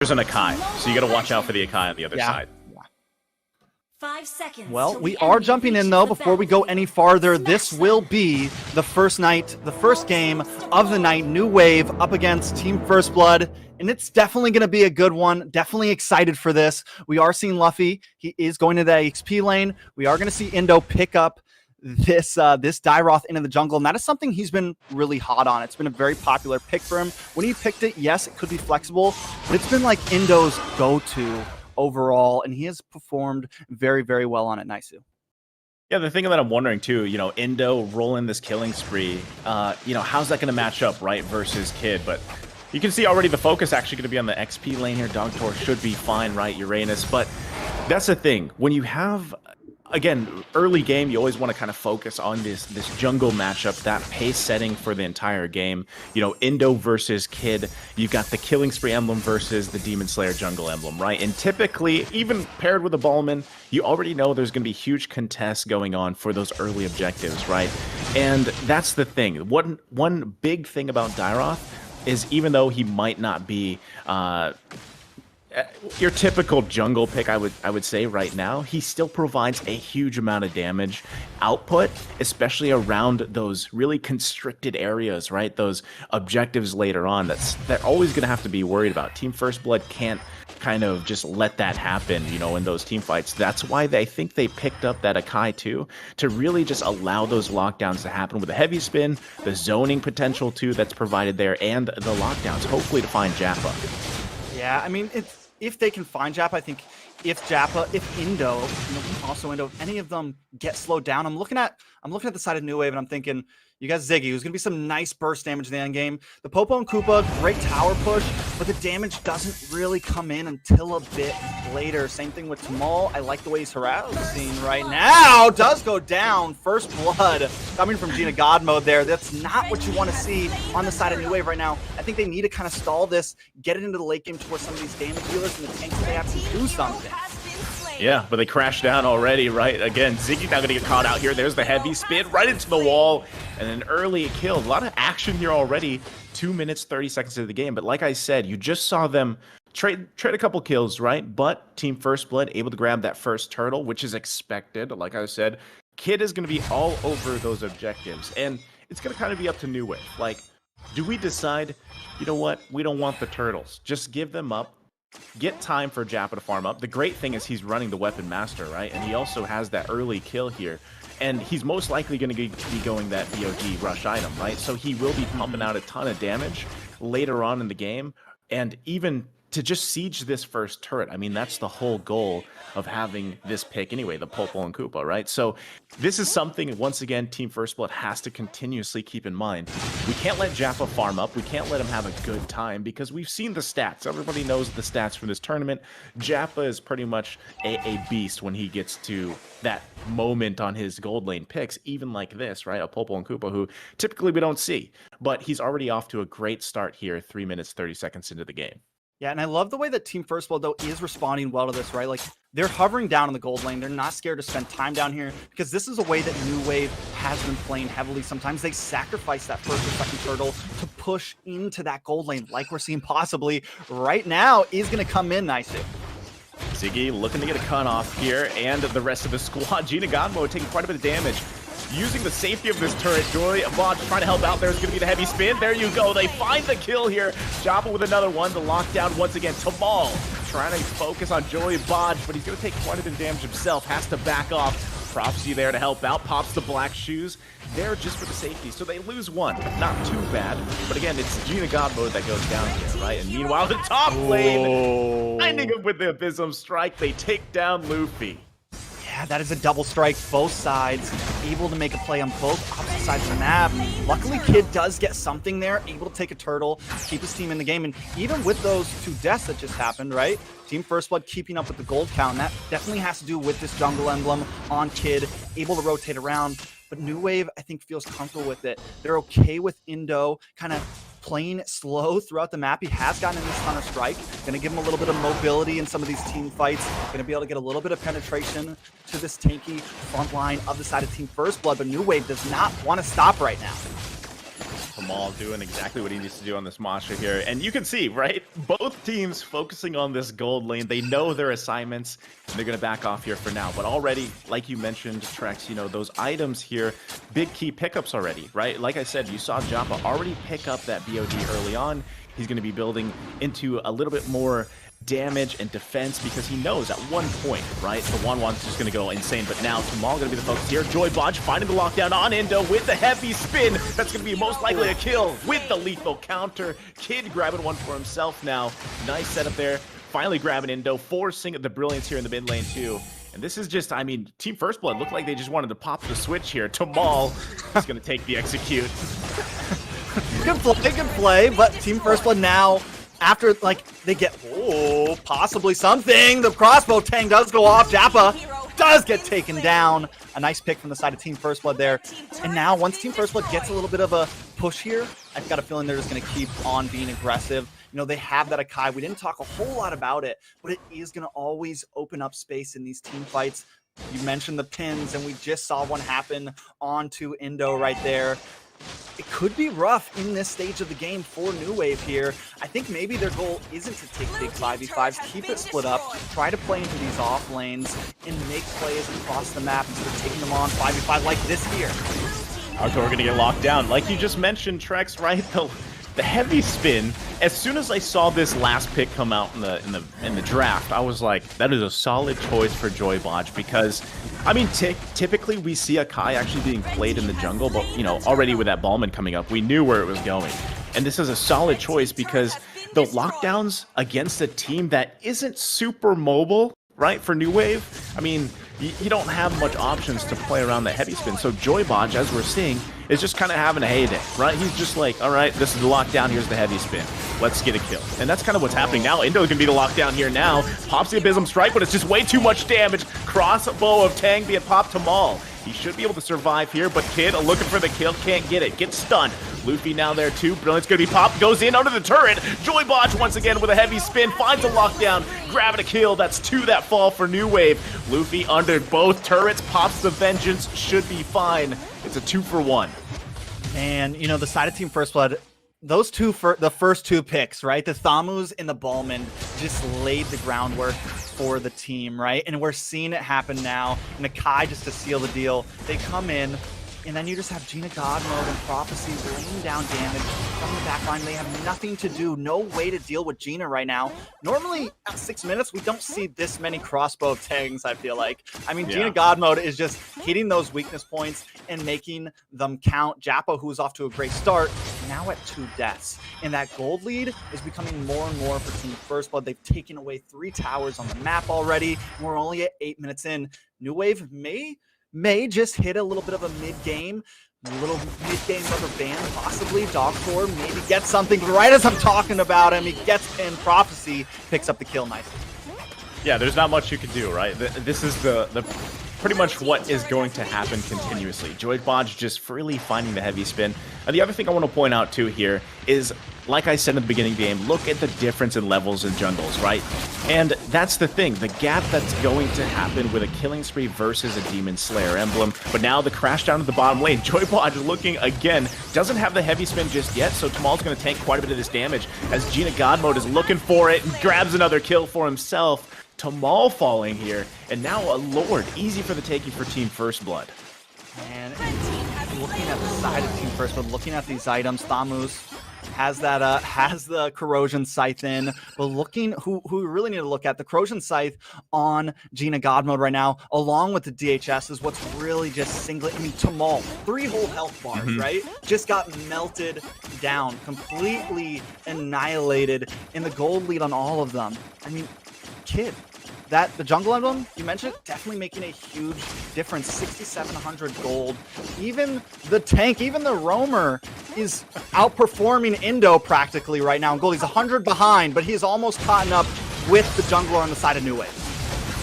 There's an Akai, so you got to watch out for the Akai on the other side. 5 seconds. Well, we are jumping in though. Before we go any farther, this will be the first night, the first game of the night. New Wave up against Team First Blood, and it's definitely going to be a good one. Definitely excited for this. We are seeing Luffy. He is going to the XP lane. We are going to see Indo pick up this Dairoth into the jungle, and that is something he's been really hot on. It's been a very popular pick for him. When he picked it, yes, it could be flexible, but it's been like Indo's go-to overall, and he has performed very, very well on it. Nice. Yeah, the thing that I'm wondering too, Indo rolling this killing spree, how's that going to match up, right, versus Kid? But you can see already the focus actually going to be on the XP lane here. Dogtor should be fine, right, Uranus? But that's the thing. When you have, again, early game, you always want to kind of focus on this jungle matchup, that pace setting for the entire game. Indo versus Kid, you've got the Killing Spree emblem versus the Demon Slayer jungle emblem, right? And typically, even paired with a Ballman, you already know there's going to be huge contests going on for those early objectives, right? And that's the thing. One big thing about Dairoth is even though he might not be your typical jungle pick, I would say right now, he still provides a huge amount of damage output, especially around those really constricted areas, right? Those objectives later on, they're always going to have to be worried about. Team First Blood can't kind of just let that happen, in those team fights. That's why I think they picked up that Akai too, to really just allow those lockdowns to happen with the heavy spin, the zoning potential too that's provided there, and the lockdowns, hopefully to find Jappa. Yeah, I mean, if they can find Jappa, I think if Jappa, if Indo, also Indo, if any of them get slowed down, I'm looking at the side of New Wave and I'm thinking, you got Ziggy, who's going to be some nice burst damage in the end game. The Popo and Koopa, great tower push, but the damage doesn't really come in until a bit later. Same thing with Tamal. I like the way he's harassing right now. Does go down. First blood coming from Gina God mode there. That's not what you want to see on the side of New Wave right now. I think they need to kind of stall this, get it into the late game towards some of these damage dealers and the tanks they have to do something. Yeah, but they crashed down already, right? Again, Ziggy's not going to get caught out here. There's the heavy spin right into the wall, and an early kill. A lot of action here already. 2 minutes, 30 seconds into the game. But like I said, you just saw them trade a couple kills, right? But Team First Blood able to grab that first turtle, which is expected. Like I said, Kid is going to be all over those objectives, and it's going to kind of be up to New Wave. Like, do we decide, you know what? We don't want the turtles. Just give them up. Get time for Jappa to farm up. The great thing is he's running the Weapon Master, right? And he also has that early kill here. And he's most likely going to be going that BOG rush item, right? So he will be pumping out a ton of damage later on in the game. And even to just siege this first turret, I mean, that's the whole goal of having this pick anyway, the Popo and Koopa, right? So this is something, once again, Team First Blood has to continuously keep in mind. We can't let Jappa farm up. We can't let him have a good time because we've seen the stats. Everybody knows the stats from this tournament. Jappa is pretty much a beast when he gets to that moment on his gold lane picks, even like this, right? A Popo and Koopa who typically we don't see. But he's already off to a great start here, 3 minutes, 30 seconds into the game. Yeah, and I love the way that Team First Blood, though, is responding well to this, right? Like, they're hovering down in the gold lane. They're not scared to spend time down here because this is a way that New Wave has been playing heavily. Sometimes they sacrifice that first or second turtle to push into that gold lane, like we're seeing possibly right now is going to come in nicely. Ziggy looking to get a cut off here, and the rest of the squad. Gina Godmo taking quite a bit of damage. Using the safety of this turret, Joy Abad trying to help out. There's going to be the heavy spin. There you go. They find the kill here. Jappa with another one. The lockdown once again. Tamal trying to focus on Joy Abad, but he's going to take quite a bit of damage himself. Has to back off. Prophecy there to help out. Pops the black shoes. There just for the safety. So they lose one. Not too bad. But again, it's Gina God mode that goes down here, right? And meanwhile, the top lane, finding him with the Abysm Strike. They take down Luffy. Yeah, that is a double strike, both sides, able to make a play on both opposite sides of the map. Luckily, Kid does get something there, able to take a turtle, keep his team in the game, and even with those 2 deaths that just happened, right? Team First Blood keeping up with the gold count, and that definitely has to do with this jungle emblem on Kid, able to rotate around. But New Wave, I think, feels comfortable with it. They're okay with Indo kind of playing slow throughout the map. He has gotten in this Thunder Strike. Going to give him a little bit of mobility in some of these team fights. Going to be able to get a little bit of penetration to this tanky front line of the side of Team First Blood. But New Wave does not want to stop right now. Tamal doing exactly what he needs to do on this Masha here. And you can see, right? Both teams focusing on this gold lane. They know their assignments, and they're going to back off here for now. But already, like you mentioned, Trex, you know, those items here, big key pickups already, right? Like I said, you saw Japa already pick up that BOD early on. He's going to be building into a little bit more damage and defense because he knows at one point, right, the 1-1's just going to go insane. But now Tamal going to be the focus here. Joybotch finding the lockdown on Indo with the heavy spin. That's going to be most likely a kill with the lethal counter. Kid grabbing one for himself now. Nice setup there. Finally grabbing Indo, forcing the brilliance here in the mid lane too. And this is just, I mean, Team First Blood looked like they just wanted to pop the switch here. Tamal is going to take the execute. Good play, but Team First Blood now, after, like, they get, possibly something. The crossbow tang does go off. Japa does get taken down. A nice pick from the side of Team First Blood there. And now, once Team First Blood gets a little bit of a push here, I've got a feeling they're just going to keep on being aggressive. You know, they have that Akai. We didn't talk a whole lot about it, but it is going to always open up space in these team fights. You mentioned the pins, and we just saw one happen onto Indo right there. It could be rough in this stage of the game for New Wave here. I think maybe their goal isn't to take big 5v5s, keep it split up, try to play into these off lanes, and make plays across the map instead of taking them on 5v5 like this here. Arthur going to get locked down. Like you just mentioned, Trex, right? The heavy spin. As soon as I saw this last pick come out in the draft, I was like, that is a solid choice for Joybotch because, I mean, typically we see Akai actually being played in the jungle, but you know, already with that Ballman coming up, we knew where it was going. And this is a solid choice because the lockdowns against a team that isn't super mobile, right, for New Wave, I mean, you don't have much options to play around that heavy spin. So Joybotch, as we're seeing, is just kind of having a heyday, right? He's just like, all right, this is the lockdown, here's the heavy spin. Let's get a kill. And that's kind of what's happening now. Indo's gonna be the lockdown here now. Pops the Abysm Strike, but it's just way too much damage. Crossbow of Tang being popped to Maul. He should be able to survive here, but Kid looking for the kill, can't get it. Gets stunned. Luffy now there too. Brilliant's gonna be popped, goes in under the turret. Joybotch once again with a heavy spin, finds a lockdown, grabbing a kill. That's 2 that fall for New Wave. Luffy under both turrets, pops the Vengeance, should be fine. It's a 2-for-1. And, you know, the side of Team First Blood, those the first two picks, right? The Thamus and the Ballman just laid the groundwork for the team, right? And we're seeing it happen now. Nakai just to seal the deal. They come in, and then you just have Gina God Mode and Prophecy laying down damage from the backline. They have nothing to do, no way to deal with Gina right now. Normally, at 6 minutes, we don't see this many crossbow tangs, I feel like. I mean, Gina God Mode is just hitting those weakness points and making them count. Japa, who's off to a great start, now at 2 deaths. And that gold lead is becoming more and more for Team First Blood. They've taken away 3 towers on the map already. We're only at 8 minutes in. New Wave may just hit a little bit of a mid-game, rubber band, possibly. Dogcore maybe gets something right as I'm talking about him. He gets in. Prophecy picks up the kill nicely. Yeah, there's not much you can do, right? This is the pretty much what is going to happen continuously. Joybotch just freely finding the heavy spin. And the other thing I want to point out too here is, like I said in the beginning of the game, look at the difference in levels in jungles, right? And that's the thing, the gap that's going to happen with a Killing Spree versus a Demon Slayer emblem. But now the crash down to the bottom lane. Joybotch looking again, doesn't have the heavy spin just yet, so Tamal's going to tank quite a bit of this damage as Gina God Mode is looking for it and grabs another kill for himself. Tamal falling here, and now a Lord. Easy for the taking for Team First Blood. And looking at the side of Team First Blood, looking at these items, Thamus has that has the Corrosion Scythe in, but looking who we really need to look at, the Corrosion Scythe on Gina God Mode right now, along with the DHS, is what's really just singling. I mean, Tamal, 3 whole health bars, right? Just got melted down, completely annihilated, in the gold lead on all of them. I mean, Kid, the jungle emblem you mentioned, definitely making a huge difference. 6,700 gold. Even the tank, even the roamer is outperforming Indo practically right now in gold. He's 100 behind, but he's almost caught up with the jungler on the side of New Wave.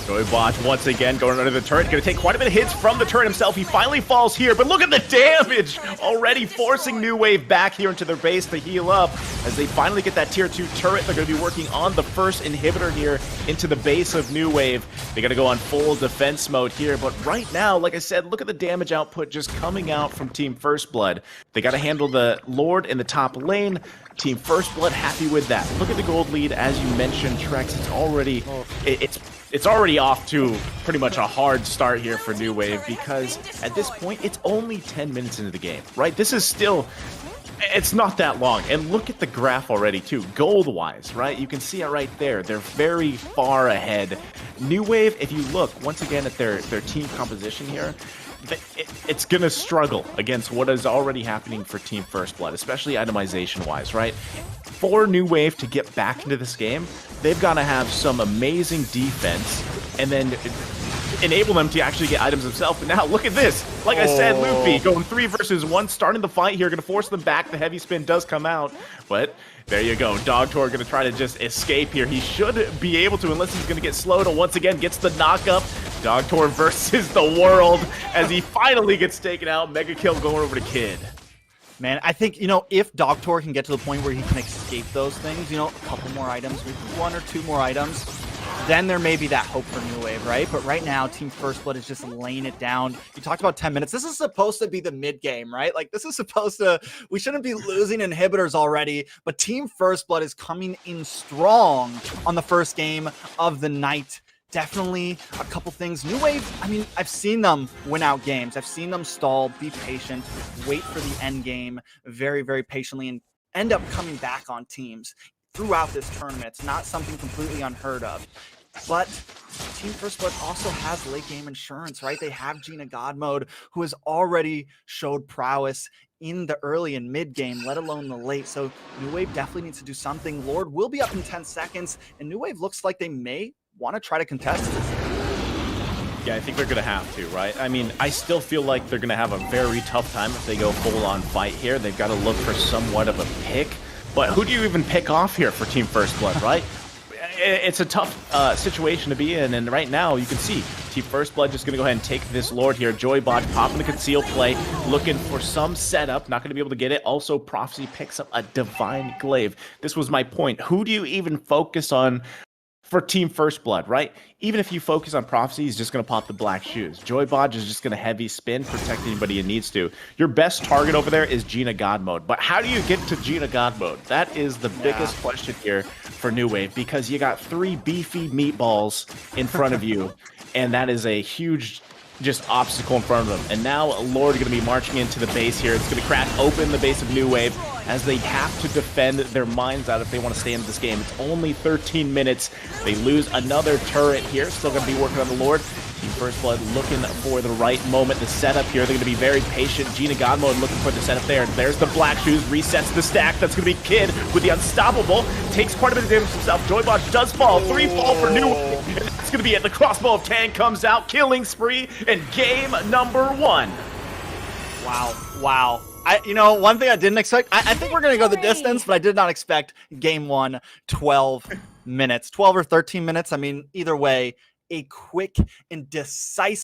Joybotch once again going under the turret, going to take quite a bit of hits from the turret himself. He finally falls here, but look at the damage already, forcing New Wave back here into their base to heal up. As they finally get that tier 2 turret, they're going to be working on the first inhibitor here into the base of New Wave. They got to go on full defense mode here, but right now, like I said, look at the damage output just coming out from Team First Blood. They got to handle the Lord in the top lane. Team First Blood happy with that. Look at the gold lead, as you mentioned, Trex. It's already it's already off to pretty much a hard start here for New Wave, because at this point it's only 10 minutes into the game, right? This is still, it's not that long. And look at the graph already too, gold-wise, right? You can see it right there. They're very far ahead. New Wave, if you look once again at their team composition here, it's going to struggle against what is already happening for Team First Blood, especially itemization-wise, right? For New Wave to get back into this game, they've got to have some amazing defense and then enable them to actually get items themselves. But now, look at this. Like I said, Luffy going 3 versus 1, starting the fight here, going to force them back. The heavy spin does come out, but there you go. Dogtor going to try to just escape here. He should be able to, unless he's going to get slowed, and once again gets the knock-up. Dogtor versus the world as he finally gets taken out. Mega kill going over to Kid. Man, I think, you know, if Dogtor can get to the point where he can escape those things, you know, a couple more items, maybe 1 or 2 more items, then there may be that hope for New Wave, right? But right now, Team First Blood is just laying it down. You talked about 10 minutes. This is supposed to be the mid game, right? Like, this is supposed to, we shouldn't be losing inhibitors already, but Team First Blood is coming in strong on the first game of the night. Definitely a couple things. New Wave, I mean, I've seen them win out games. I've seen them stall, be patient, wait for the end game very, very patiently, and end up coming back on teams throughout this tournament. It's not something completely unheard of. But Team First Blood also has late game insurance, right? They have Gina God Mode, who has already showed prowess in the early and mid game, let alone the late. So New Wave definitely needs to do something. Lord will be up in 10 seconds, and New Wave looks like they may want to try to contest this. Yeah, I think they're going to have to, right? I mean, I still feel like they're going to have a very tough time if they go full-on fight here. They've got to look for somewhat of a pick. But who do you even pick off here for Team First Blood, right? It's a tough situation to be in, and right now you can see Team First Blood just going to go ahead and take this Lord here. Joybot popping the conceal play, looking for some setup, not going to be able to get it. Also, Prophecy picks up a Divine Glaive. This was my point. Who do you even focus on for Team First Blood, right? Even if you focus on Prophecy, he's just going to pop the black shoes. Joybot is just going to heavy spin, protect anybody it needs to. Your best target over there is Gina God Mode. But how do you get to Gina God Mode? That is the biggest question here for New Wave, because you got 3 beefy meatballs in front of you, and that is a huge just obstacle in front of them. And now Lord going to be marching into the base here. It's going to crack open the base of New Wave as they have to defend their minds out if they want to stay in this game. It's only 13 minutes. They lose another turret here. Still going to be working on the Lord. Team First Blood looking for the right moment. The setup here, they're going to be very patient. Gina God Mode looking for the setup there. There's the black shoes, resets the stack. That's going to be Kid with the Unstoppable. Takes quite a bit of damage himself. Joybot does fall. 3 fall for New Wave. And that's going to be it. The crossbow of Tang comes out, killing spree, and game number 1. Wow. You know, one thing I didn't expect, I think we're going to go the distance, but I did not expect game 1, 12 minutes, 12 or 13 minutes. I mean, either way, a quick and decisive